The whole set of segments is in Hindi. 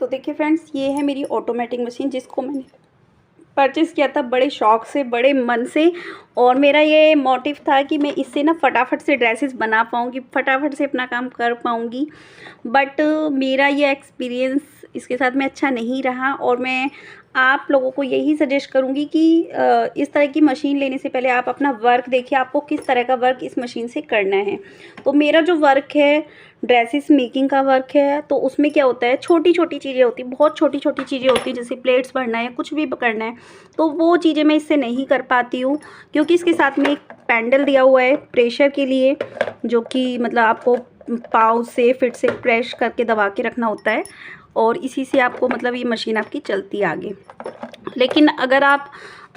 तो देखिए फ्रेंड्स, ये है मेरी ऑटोमेटिक मशीन जिसको मैंने परचेज़ किया था बड़े शौक़ से, बड़े मन से। और मेरा ये मोटिव था कि मैं इससे ना फटाफट से ड्रेसेस बना पाऊँगी, फटाफट से अपना काम कर पाऊँगी। बट मेरा ये एक्सपीरियंस इसके साथ में अच्छा नहीं रहा और मैं आप लोगों को यही सजेस्ट करूँगी कि इस तरह की मशीन लेने से पहले आप अपना वर्क देखिए, आपको किस तरह का वर्क इस मशीन से करना है। तो मेरा जो वर्क है, ड्रेसेस मेकिंग का वर्क है, तो उसमें क्या होता है, छोटी-छोटी चीज़ें होती हैं, बहुत छोटी-छोटी चीज़ें होती हैं, जैसे प्लेट्स भरना है, कुछ भी करना है, तो वो चीज़ें मैं इससे नहीं कर पाती हूँ, क्योंकि इसके साथ में एक पैडल दिया हुआ है प्रेशर के लिए, जो कि मतलब आपको पाँव से फिर से प्रेस करके दबा के रखना होता है और इसी से आपको मतलब ये मशीन आपकी चलती है आगे। लेकिन अगर आप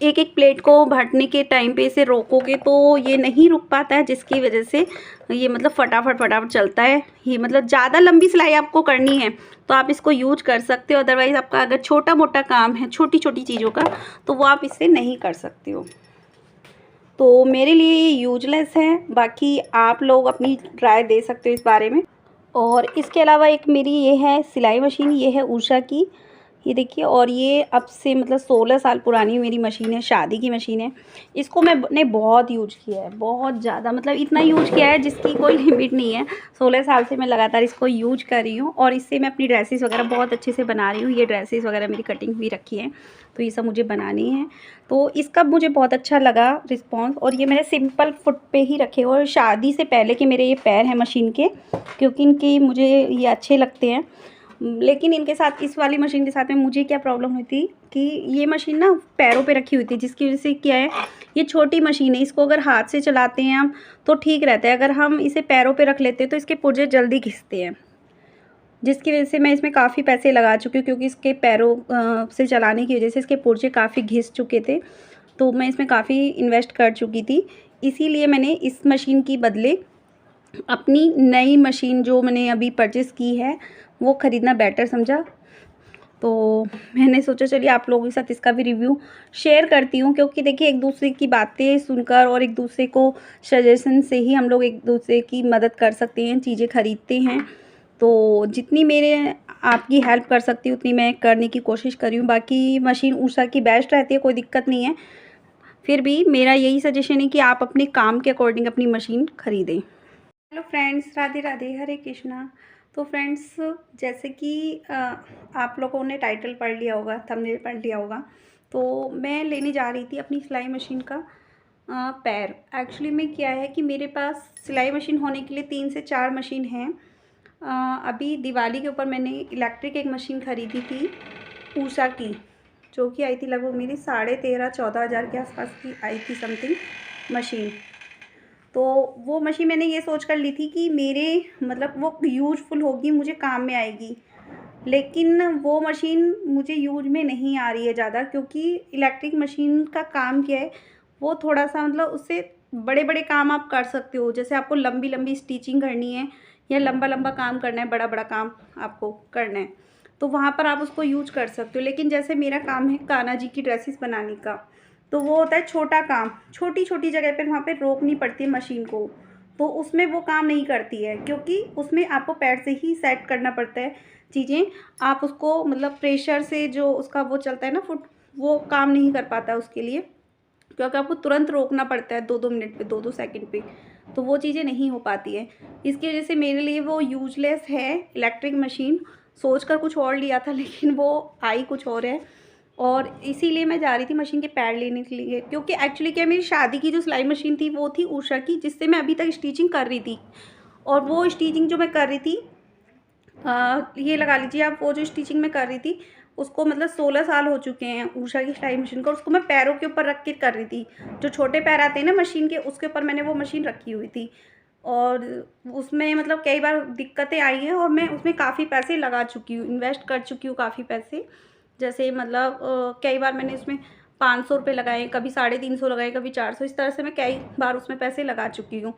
एक-एक प्लेट को भरने के टाइम पे इसे रोकोगे तो ये नहीं रुक पाता है, जिसकी वजह से ये मतलब फटाफट चलता है। ये मतलब ज़्यादा लंबी सिलाई आपको करनी है तो आप इसको यूज़ कर सकते हो, अदरवाइज़ आपका अगर छोटा-मोटा काम है, छोटी-छोटी चीज़ों का, तो वो आप इससे नहीं कर सकते हो। तो मेरे लिए ये यूज़लेस है, बाकी आप लोग अपनी राय दे सकते हो इस बारे में। और इसके अलावा एक मेरी ये है सिलाई मशीन, ये है उषा की, ये देखिए। और ये अब से मतलब 16 साल पुरानी मेरी मशीन है, शादी की मशीन है। इसको मैंने बहुत यूज़ किया है, बहुत ज़्यादा, मतलब इतना यूज़ किया है जिसकी कोई लिमिट नहीं है। 16 साल से मैं लगातार इसको यूज़ कर रही हूँ और इससे मैं अपनी ड्रेसेस वगैरह बहुत अच्छे से बना रही हूँ। ये ड्रेसेस वगैरह मेरी कटिंग हुई रखी है, तो ये सब मुझे बनानी है। तो इसका मुझे बहुत अच्छा लगा रिस्पॉन्स। और ये मैंने सिंपल फुट पे ही रखे और शादी से पहले के मेरे ये पैर हैं मशीन के, क्योंकि इनकी मुझे ये अच्छे लगते हैं। लेकिन इनके साथ, इस वाली मशीन के साथ में मुझे क्या प्रॉब्लम हुई थी कि ये मशीन ना पैरों पे रखी हुई थी, जिसकी वजह से क्या है, ये छोटी मशीन है, इसको अगर हाथ से चलाते हैं हम तो ठीक रहता है, अगर हम इसे पैरों पे रख लेते हैं तो इसके पुर्जे जल्दी घिसते हैं, जिसकी वजह से मैं इसमें काफ़ी पैसे लगा चुकी हूँ, क्योंकि इसके पैरों से चलाने की वजह से इसके पुर्जे काफ़ी घिस चुके थे, तो मैं इसमें काफ़ी इन्वेस्ट कर चुकी थी। इसीलिए मैंने इस मशीन की बदले अपनी नई मशीन जो मैंने अभी परचेज़ की है वो ख़रीदना बेटर समझा। तो मैंने सोचा चलिए आप लोगों के साथ इसका भी रिव्यू शेयर करती हूँ, क्योंकि देखिए एक दूसरे की बातें सुनकर और एक दूसरे को सजेशन से ही हम लोग एक दूसरे की मदद कर सकते हैं, चीज़ें ख़रीदते हैं। तो जितनी मेरे आपकी हेल्प कर सकती हूँ उतनी मैं करने की कोशिश कर रही हूँ। बाकी मशीन उषा की बेस्ट रहती है, कोई दिक्कत नहीं है। फिर भी मेरा यही सजेशन है कि आप अपने काम के अकॉर्डिंग अपनी मशीन ख़रीदें। हेलो फ्रेंड्स, राधे राधे, हरे कृष्णा। तो फ्रेंड्स, जैसे कि आप लोगों ने टाइटल पढ़ लिया होगा, थंबनेल पढ़ लिया होगा, तो मैं लेने जा रही थी अपनी सिलाई मशीन का पैर। एक्चुअली में क्या है कि मेरे पास सिलाई मशीन होने के लिए 3 से 4 मशीन हैं। अभी दिवाली के ऊपर मैंने इलेक्ट्रिक एक मशीन ख़रीदी थी उषा की, जो कि आई थी लगभग मेरी 13,500-14 हज़ार के आसपास की आई थी समथिंग मशीन। तो वो मशीन मैंने ये सोच कर ली थी कि मेरे मतलब वो यूज़फुल होगी, मुझे काम में आएगी। लेकिन वो मशीन मुझे यूज़ में नहीं आ रही है ज़्यादा, क्योंकि इलेक्ट्रिक मशीन का काम क्या है, वो थोड़ा-सा मतलब उससे बड़े-बड़े काम आप कर सकते हो। जैसे आपको लंबी-लंबी स्टिचिंग करनी है या लंबा-लंबा काम करना है, बड़ा-बड़ा काम आपको करना है, तो वहाँ पर आप उसको यूज़ कर सकते हो। लेकिन जैसे मेरा काम है कान्हा जी की ड्रेसेस बनाने का, तो वो होता है छोटा काम, छोटी-छोटी जगह पे वहाँ पे रोकनी पड़ती है मशीन को, तो उसमें वो काम नहीं करती है, क्योंकि उसमें आपको पैर से ही सेट करना पड़ता है चीज़ें। आप उसको मतलब प्रेशर से जो उसका वो चलता है ना फुट, वो काम नहीं कर पाता है उसके लिए, क्योंकि आपको तुरंत रोकना पड़ता है 2-2 मिनट पे, 2-2 सेकंड पे, तो वो चीज़ें नहीं हो पाती है। इसकी वजह से मेरे लिए वो यूज़लेस है इलेक्ट्रिक मशीन। सोच कर कुछ और लिया था लेकिन वो आई कुछ और है, और इसीलिए मैं जा रही थी मशीन के पैड लेने के लिए, क्योंकि एक्चुअली क्या, मेरी शादी की जो सिलाई मशीन थी वो थी उषा की, जिससे मैं अभी तक स्टिचिंग कर रही थी। और वो स्टिचिंग जो मैं कर रही थी, ये लगा लीजिए आप, वो जो स्टिचिंग मैं कर रही थी उसको मतलब 16 साल हो चुके हैं उषा की सिलाई मशीन को, उसको मैं पैरों के ऊपर रख के कर रही थी। जो छोटे पैर आते हैं ना मशीन के, उसके ऊपर मैंने वो मशीन रखी हुई थी। और उसमें मतलब कई बार दिक्कतें आई हैं और मैं उसमें काफ़ी पैसे लगा चुकी हूँ, इन्वेस्ट कर चुकी हूँ काफ़ी पैसे। जैसे मतलब कई बार मैंने उसमें 500 रुपये लगाए, कभी 350 लगाए, कभी 400, इस तरह से मैं कई बार उसमें पैसे लगा चुकी हूँ।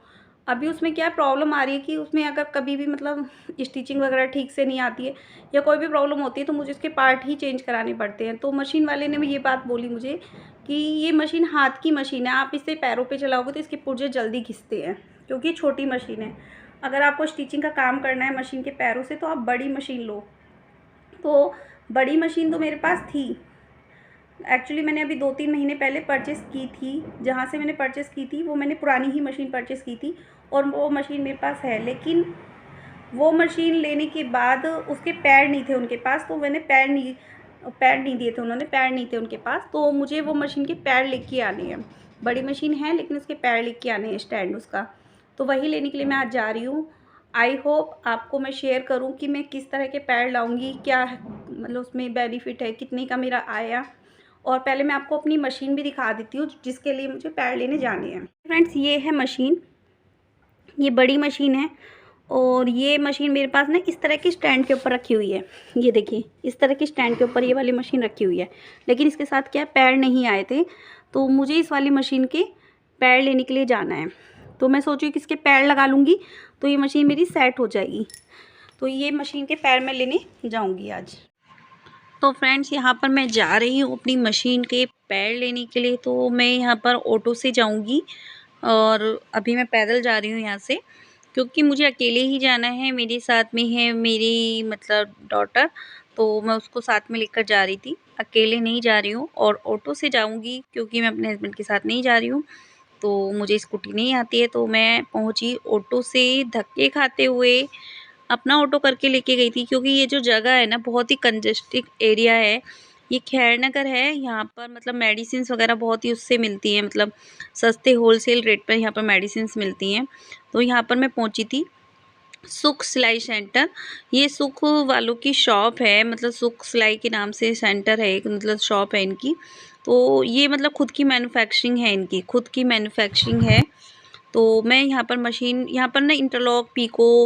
अभी उसमें क्या प्रॉब्लम आ रही है कि उसमें अगर कभी भी मतलब स्टिचिंग वगैरह ठीक से नहीं आती है या कोई भी प्रॉब्लम होती है, तो मुझे उसके पार्ट ही चेंज कराने पड़ते हैं। तो मशीन वाले ने भी ये बात बोली मुझे कि ये मशीन हाथ की मशीन है, आप इसे पैरों पे चलाओगे तो इसके पुर्जे जल्दी घिसते हैं, क्योंकि ये छोटी मशीन है। अगर आपको स्टिचिंग का काम करना है मशीन के पैरों से तो आप बड़ी मशीन लो, तो बड़ी मशीन तो मेरे पास थी। एक्चुअली मैंने अभी 2-3 महीने पहले परचेज़ की थी। जहाँ से मैंने परचेज़ की थी वो मैंने पुरानी ही मशीन परचेज़ की थी और वो मशीन मेरे पास है। लेकिन वो मशीन लेने के बाद उसके पैर नहीं थे उनके पास, तो मैंने पैर नहीं दिए थे उन्होंने, पैर नहीं थे उनके पास, तो मुझे वो मशीन के पैर लेके आने हैं। बड़ी मशीन है लेकिन उसके पैर लेके आने हैं, स्टैंड उसका। तो वही लेने के लिए मैं आज जा रही हूँ। आई होप आपको मैं शेयर करूँ कि मैं किस तरह के पैर लाऊँगी, क्या मतलब उसमें बेनिफिट है, कितने का मेरा आया। और पहले मैं आपको अपनी मशीन भी दिखा देती हूँ जिसके लिए मुझे पैर लेने जाने हैं। फ्रेंड्स, ये है मशीन, ये बड़ी मशीन है और ये मशीन मेरे पास ना इस तरह की स्टैंड के ऊपर रखी हुई है। ये देखिए, इस तरह की स्टैंड के ऊपर ये वाली मशीन रखी हुई है। लेकिन इसके साथ क्या पैर नहीं आए थे, तो मुझे इस वाली मशीन के पैर लेने के लिए जाना है। तो मैं सोची कि इसके पैर लगा लूँगी तो ये मशीन मेरी सेट हो जाएगी। तो ये मशीन के पैर मैं लेने जाऊँगी आज। तो फ्रेंड्स, यहाँ पर मैं जा रही हूँ अपनी मशीन के पैर लेने के लिए। तो मैं यहाँ पर ऑटो से जाऊँगी और अभी मैं पैदल जा रही हूँ यहाँ से, क्योंकि मुझे अकेले ही जाना है। मेरे साथ में है मेरी मतलब डॉटर, तो मैं उसको साथ में लेकर जा रही थी, अकेले नहीं जा रही हूँ। और ऑटो से जाऊँगी क्योंकि मैं अपने हस्बैंड के साथ नहीं जा रही हूँ, तो मुझे स्कूटी नहीं आती है। तो मैं पहुँची ऑटो से, धक्के खाते हुए अपना ऑटो करके लेके गई थी, क्योंकि ये जो जगह है ना बहुत ही कंजेस्टेड एरिया है। ये खैर नगर है, यहाँ पर मतलब मेडिसिन्स वगैरह बहुत ही उससे मिलती हैं, मतलब सस्ते होलसेल रेट पर यहाँ पर मेडिसिन्स मिलती हैं। तो यहाँ पर मैं पहुँची थी सुख सिलाई सेंटर। ये सुख वालों की शॉप है, मतलब सुख सिलाई के नाम से सेंटर है एक, मतलब शॉप है इनकी। तो ये मतलब खुद की मैन्युफैक्चरिंग है, इनकी खुद की मैन्युफैक्चरिंग है। तो मैं यहाँ पर मशीन, यहाँ पर ना इंटरलॉक, पीको,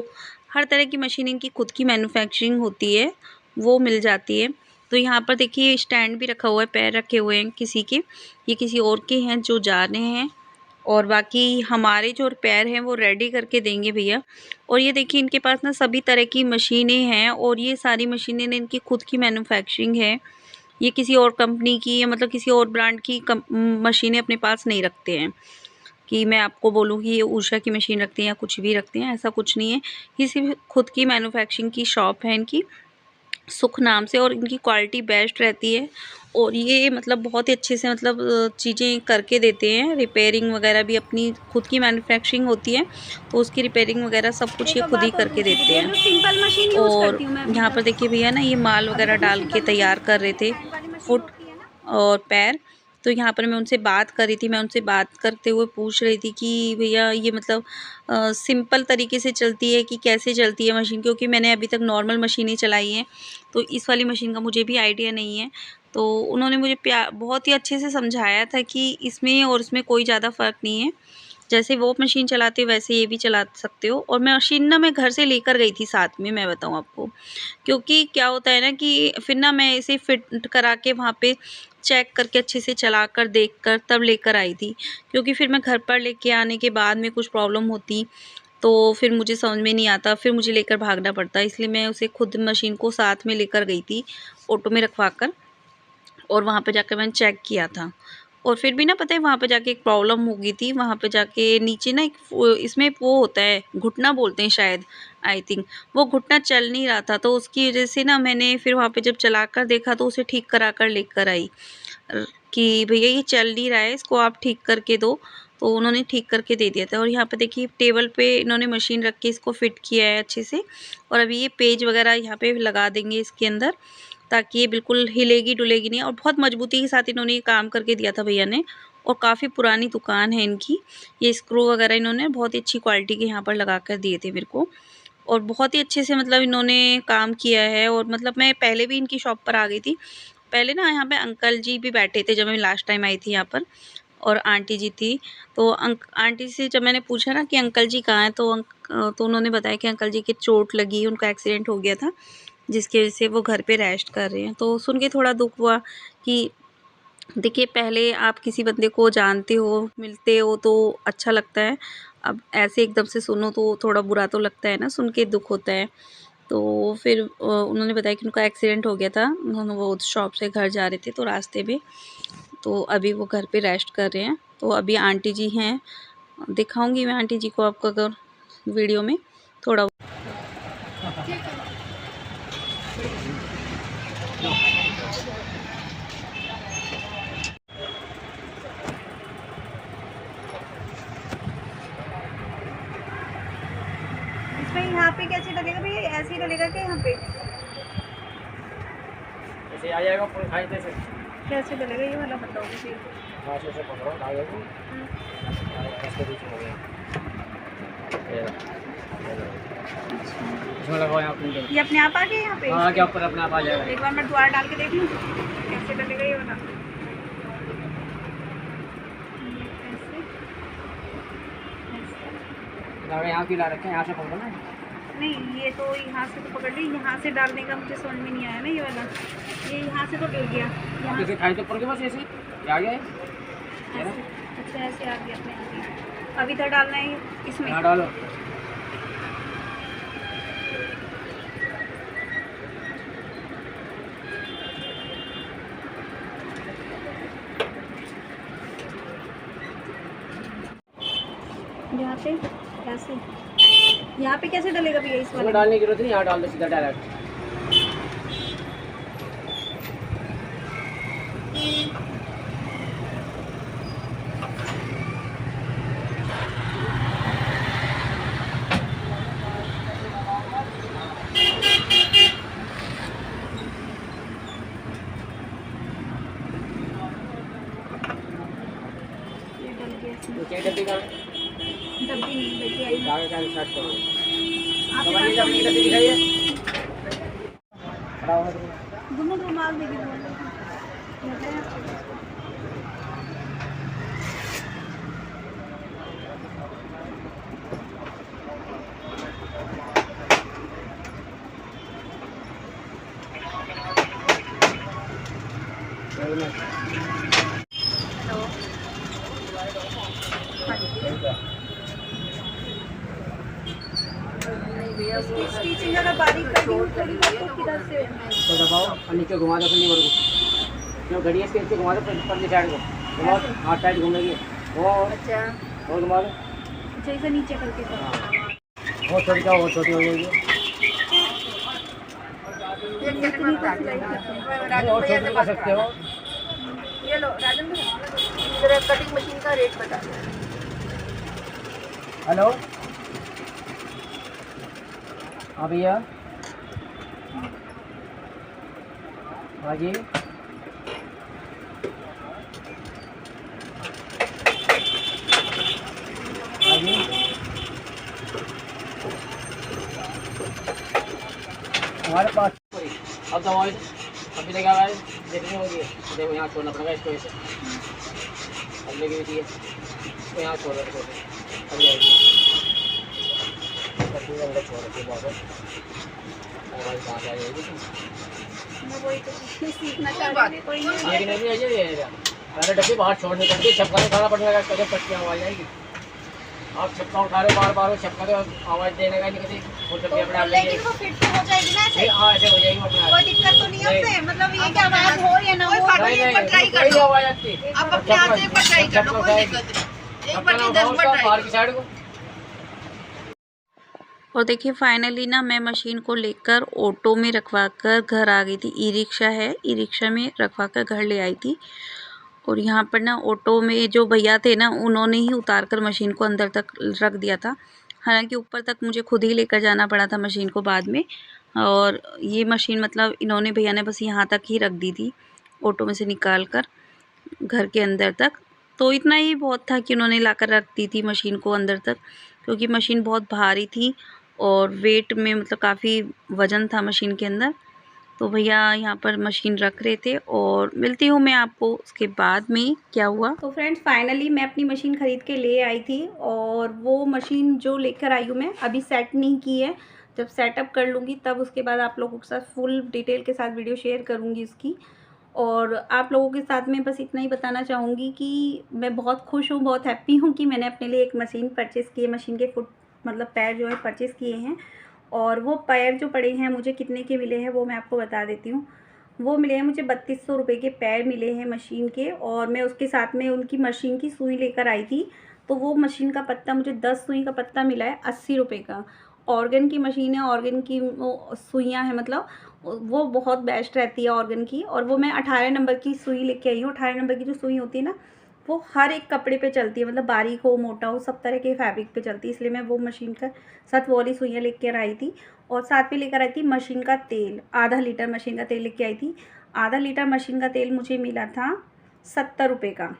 हर तरह की मशीन इनकी खुद की मैन्युफैक्चरिंग होती है, वो मिल जाती है। तो यहाँ पर देखिए स्टैंड भी रखा हुआ है, पैर रखे हुए हैं किसी के, ये किसी और के हैं जो जा रहे हैं। और बाकी हमारे जो पैर हैं वो रेडी करके देंगे भैया। और ये देखिए इनके पास ना सभी तरह की मशीनें हैं और ये सारी मशीनें ना इनकी खुद की मैन्युफैक्चरिंग है। ये किसी और कंपनी की या मतलब किसी और ब्रांड की मशीनें अपने पास नहीं रखते हैं, कि मैं आपको बोलूँ कि ये उषा की मशीन रखते हैं या कुछ भी रखते हैं, ऐसा कुछ नहीं है। ये सिर्फ खुद की मैन्युफैक्चरिंग की शॉप है इनकी, सुख नाम से, और इनकी क्वालिटी बेस्ट रहती है। और ये मतलब बहुत ही अच्छे से मतलब चीज़ें करके देते हैं। रिपेयरिंग वगैरह भी अपनी खुद की मैन्युफैक्चरिंग होती है, तो उसकी रिपेयरिंग वगैरह सब कुछ ये खुद ही करके देते हैं। सिंपल मशीन और यहाँ पर देखिए भैया ना ये माल वगैरह डाल के तैयार कर रहे थे, फुट और पैर। तो यहाँ पर मैं उनसे बात कर रही थी, मैं उनसे बात करते हुए पूछ रही थी कि भैया ये मतलब सिंपल तरीके से चलती है कि कैसे चलती है मशीन, क्योंकि मैंने अभी तक नॉर्मल मशीनें चलाई हैं, तो इस वाली मशीन का मुझे भी आइडिया नहीं है। तो उन्होंने मुझे बहुत ही अच्छे से समझाया था कि इसमें और इसमें कोई ज़्यादा फ़र्क नहीं है, जैसे वो मशीन चलाते हो वैसे ये भी चला सकते हो। और मशीन ना मैं घर से लेकर गई थी साथ में, मैं बताऊँ आपको, क्योंकि क्या होता है ना कि फिर ना मैं इसे फिट करा के वहाँ पे चेक करके अच्छे से चलाकर देखकर तब लेकर आई थी, क्योंकि फिर मैं घर पर लेके आने के बाद में कुछ प्रॉब्लम होती तो फिर मुझे समझ में नहीं आता, फिर मुझे लेकर भागना पड़ता। इसलिए मैं उसे खुद मशीन को साथ में लेकर गई थी ऑटो में रखवा कर, और वहाँ पे जाकर मैंने चेक किया था। और फिर भी ना पता है वहाँ पे जाके एक प्रॉब्लम हो गई थी। वहाँ पे जाके नीचे ना एक इसमें वो होता है, घुटना बोलते हैं शायद, आई थिंक वो घुटना चल नहीं रहा था, तो उसकी वजह से ना मैंने फिर वहाँ पे जब चला कर देखा तो उसे ठीक करा कर लेकर आई कि भैया ये चल नहीं रहा है, इसको आप ठीक करके दो। तो उन्होंने ठीक करके दे दिया था। और यहाँ पे देखिए टेबल पे इन्होंने मशीन रख के इसको फिट किया है अच्छे से। और अभी ये पेज वगैरह यहाँ पे लगा देंगे इसके अंदर, ताकि ये बिल्कुल हिलेगी डुलेगी नहीं। और बहुत मजबूती के साथ इन्होंने ये काम करके दिया था भैया ने। और काफ़ी पुरानी दुकान है इनकी। ये स्क्रू वगैरह इन्होंने बहुत ही अच्छी क्वालिटी के यहाँ पर लगा कर दिए थे मेरे को, और बहुत ही अच्छे से मतलब इन्होंने काम किया है। और मतलब मैं पहले भी इनकी शॉप पर आ गई थी। पहले ना यहाँ पे अंकल जी भी बैठे थे जब मैं लास्ट टाइम आई थी यहाँ पर, और आंटी जी थी। तो आंटी से जब मैंने पूछा ना कि अंकल जी कहाँ हैं, तो उन्होंने बताया कि अंकल जी की चोट लगी, उनका एक्सीडेंट हो गया था, जिसकी वजह से वो घर पे रेस्ट कर रहे हैं। तो सुन के थोड़ा दुख हुआ कि देखिए पहले आप किसी बंदे को जानते हो, मिलते हो तो अच्छा लगता है, अब ऐसे एकदम से सुनो तो थोड़ा बुरा तो लगता है ना, सुन के दुख होता है। तो फिर उन्होंने बताया कि उनका एक्सीडेंट हो गया था, उन्होंने वो शॉप से घर जा रहे थे तो रास्ते में, तो अभी वो घर पे रेस्ट कर रहे हैं। तो अभी आंटी जी हैं, दिखाऊंगी मैं आंटी जी को आपको अगर वीडियो में थोड़ा। इसमें यहाँ पे कैसे डलेगा भैया, ऐसे ही डलेगा क्या यहाँ पे? ऐसे आ जाएगा पूरे खाई से। कैसे डलेगा ये वाला बताओगे फिर? हाँ से पकड़ो डालेगा इसके बीच हो गया इसमें लगाओ यहाँ पे। ये अपने आप आ गया यहाँ पे? हाँ क्या ऊपर अपने आप आ जाएगा। एक बार मैं दोबारा डाल के देख लूँ कैसे डलेगा ये वाला। यहाँ की ला रखे हैं, यहाँ से पकड़ो ना। नहीं ये तो यहाँ से तो पकड़ ली, यहाँ से डालने का मुझे समझ में नहीं आया ना ये वाला। ये यहाँ से तो डल गया, यहाँ से खाई तो ऊपर के बस ऐसे आ गया। अच्छा ऐसे आ गया अपने आप ही। अभी इधर डालना है इसमें। हाँ डालो। यहाँ पे कैसे, यहाँ पे कैसे डलेगा भैया इस वाले? डालने की जरूरत नहीं, यहाँ डाल दो सीधा डायरेक्ट। ये डल गया इसमें। डब्बी का डब्बी नहीं लेके आई। आगे का स्टार्ट करो। आपके डब्बी पास डब्बी दिखाइए। खड़ा होना दोनों रुमाल दे दीजिए। स्टिचिंग अगर बारीक कर दूँ थोड़ी बहुत तो किधर से? तो दबाओ और नीचे घुमा दो लीवर को। जो घड़ी है इसके नीचे घुमा दो परली साइड को। घुमाओ, हाथ साइड घूमेगी वो। अच्छा और घुमा दो। अच्छा इसे नीचे करके करो। वो छोटी क्या वो छोटी हो जाएगी। और छोटी कर सकते हो। ये लो राजन भाई, जरा कटिंग मशीन का रेट बता दो। हेलो हाँ भैया। हाँ जी हाँ जी हमारे पास अब दवाई अभी लगा हुआ है, देखनी होगी। देखो यहाँ छोड़ना पड़ेगा इसको ऐसे। अब लगी हुई है तो यहाँ छोड़ रहे अब जाएगी अंदर छोड़ रखी है बहुत। मोबाइल कहाँ से आ जाएगी? मैं वही तो सीखना चाह रही थी। कोई नहीं लेकिन अभी आ जाइए पहले डब्बे बाहर छोड़ने करके छपका उठाना पड़ेगा, कदम पट्टियाँ आवाज आएगी। आप छपका उठा रहे बार बार छपका तो आवाज देने का नहीं कभी वो डब्बे अपने आप लेकिन वो फिट तो हो जाएगी ना ऐसे? हाँ ऐसे हो जाएगी अपने आप। कोई दिक्कत तो नहीं है उससे? मतलब ये कि आवाज हो या ना हो? नहीं ट्राई कर लो। आवाज आती है आप अपने आप से एक बार ट्राई कर लो, कोई दिक्कत नहीं। एक बार नहीं 10 बार ट्राई बाहर की साइड को। और देखिए फाइनली ना मैं मशीन को लेकर ऑटो में रखवा कर घर आ गई थी। ई रिक्शा है, ई रिक्शा में रखवा कर घर ले आई थी। और यहाँ पर ना ऑटो में जो भैया थे ना उन्होंने ही उतार कर मशीन को अंदर तक रख दिया था। हालांकि ऊपर तक मुझे खुद ही लेकर जाना पड़ा था मशीन को बाद में। और ये मशीन मतलब इन्होंने भैया ने बस यहाँ तक ही रख दी थी ऑटो में से निकाल कर घर के अंदर तक। तो इतना ही बहुत था कि उन्होंने लाकर रख दी थी मशीन को अंदर तक, क्योंकि मशीन बहुत भारी थी और वेट में मतलब काफ़ी वज़न था मशीन के अंदर। तो भैया यहाँ पर मशीन रख रहे थे और मिलती हूँ मैं आपको उसके बाद में क्या हुआ। तो फ्रेंड्स फाइनली मैं अपनी मशीन ख़रीद के ले आई थी और वो मशीन जो लेकर आई हूँ मैं अभी सेट नहीं की है। जब सेटअप कर लूँगी तब उसके बाद आप लोगों के साथ फुल डिटेल के साथ वीडियो शेयर करूँगी उसकी। और आप लोगों के साथ में बस इतना ही बताना चाहूँगी कि मैं बहुत खुश हूँ, बहुत हैप्पी हूँ कि मैंने अपने लिए एक मशीन परचेज़ की है। मशीन के फुट मतलब पैर जो है परचेज़ किए हैं। और वो पैर जो पड़े हैं मुझे कितने के मिले हैं वो मैं आपको बता देती हूँ। वो मिले हैं मुझे 3200 रुपये के पैर मिले हैं मशीन के। और मैं उसके साथ में उनकी मशीन की सुई लेकर आई थी, तो वो मशीन का पत्ता मुझे 10 सुई का पत्ता मिला है 80 रुपये का। ऑर्गन की मशीन है, ऑर्गन की वो सुइयाँ हैं मतलब, वो बहुत बेस्ट रहती है ऑर्गन की। और वो मैं 18 नंबर की सुई लेके आई हूँ। 18 नंबर की जो सुई होती है ना, वो हर एक कपड़े पे चलती है, मतलब बारीक हो मोटा हो सब तरह के फैब्रिक पे चलती है, इसलिए मैं वो मशीन का साथ वो वाली सुइयाँ लेकर आई थी। और साथ में लेकर आई थी मशीन का तेल, आधा लीटर मशीन का तेल लेके आई थी। आधा लीटर मशीन का तेल मुझे मिला था 70 रुपये का।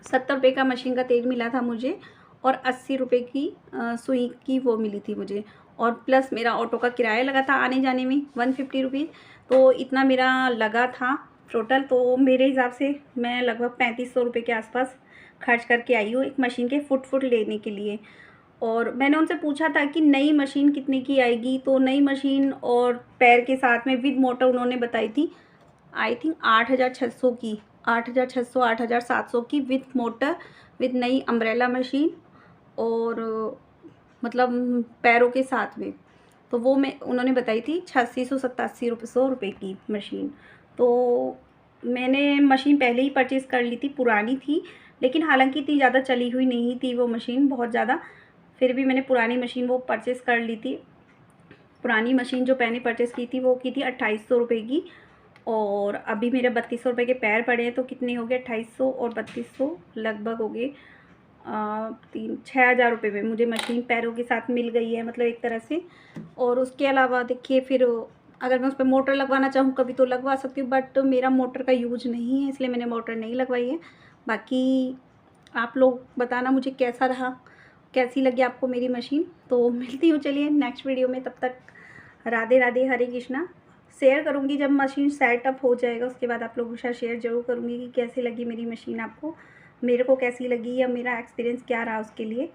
70 रुपये का मशीन का तेल मिला था मुझे। और 80 रुपये की सुई की वो मिली थी मुझे। और प्लस मेरा ऑटो का किराया लगा था आने जाने में 150 रुपीज़। तो इतना मेरा लगा था टोटल। तो मेरे हिसाब से मैं लगभग 3500 रुपये के आसपास खर्च करके आई हूँ एक मशीन के फुट लेने के लिए। और मैंने उनसे पूछा था कि नई मशीन कितने की आएगी, तो नई मशीन और पैर के साथ में विद मोटर उन्होंने बताई थी आई थिंक 8600 की, 8600 8700 की विथ मोटर, विथ नई अम्ब्रेला मशीन और मतलब पैरों के साथ में। तो वो मैं उन्होंने बताई थी 8600 87 रुपये 100 रुपये की मशीन। तो मैंने मशीन पहले ही परचेज़ कर ली थी, पुरानी थी, लेकिन हालांकि इतनी ज़्यादा चली हुई नहीं थी वो मशीन बहुत ज़्यादा। फिर भी मैंने पुरानी मशीन वो परचेज़ कर ली थी। पुरानी मशीन जो मैंने परचेज़ की थी वो की थी 2800 रुपये की। और अभी मेरे 3200 रुपये के पैर पड़े हैं, तो कितने हो गए 2800 और 3200 लगभग हो गए 6,000 रुपये में मुझे मशीन पैरों के साथ मिल गई है, मतलब एक तरह से। और उसके अलावा देखिए फिर अगर मैं उस पर मोटर लगवाना चाहूँ कभी तो लगवा सकती हूँ, बट मेरा मोटर का यूज नहीं है इसलिए मैंने मोटर नहीं लगवाई है। बाकी आप लोग बताना मुझे कैसा रहा, कैसी लगी आपको मेरी मशीन। तो मिलती हूँ चलिए नेक्स्ट वीडियो में, तब तक राधे राधे, हरे कृष्णा। शेयर करूँगी जब मशीन सेटअप हो जाएगा, उसके बाद आप लोगों के साथ शेयर ज़रूर करूँगी कि कैसी लगी मेरी मशीन आपको, मेरे को कैसी लगी या मेरा एक्सपीरियंस क्या रहा उसके लिए।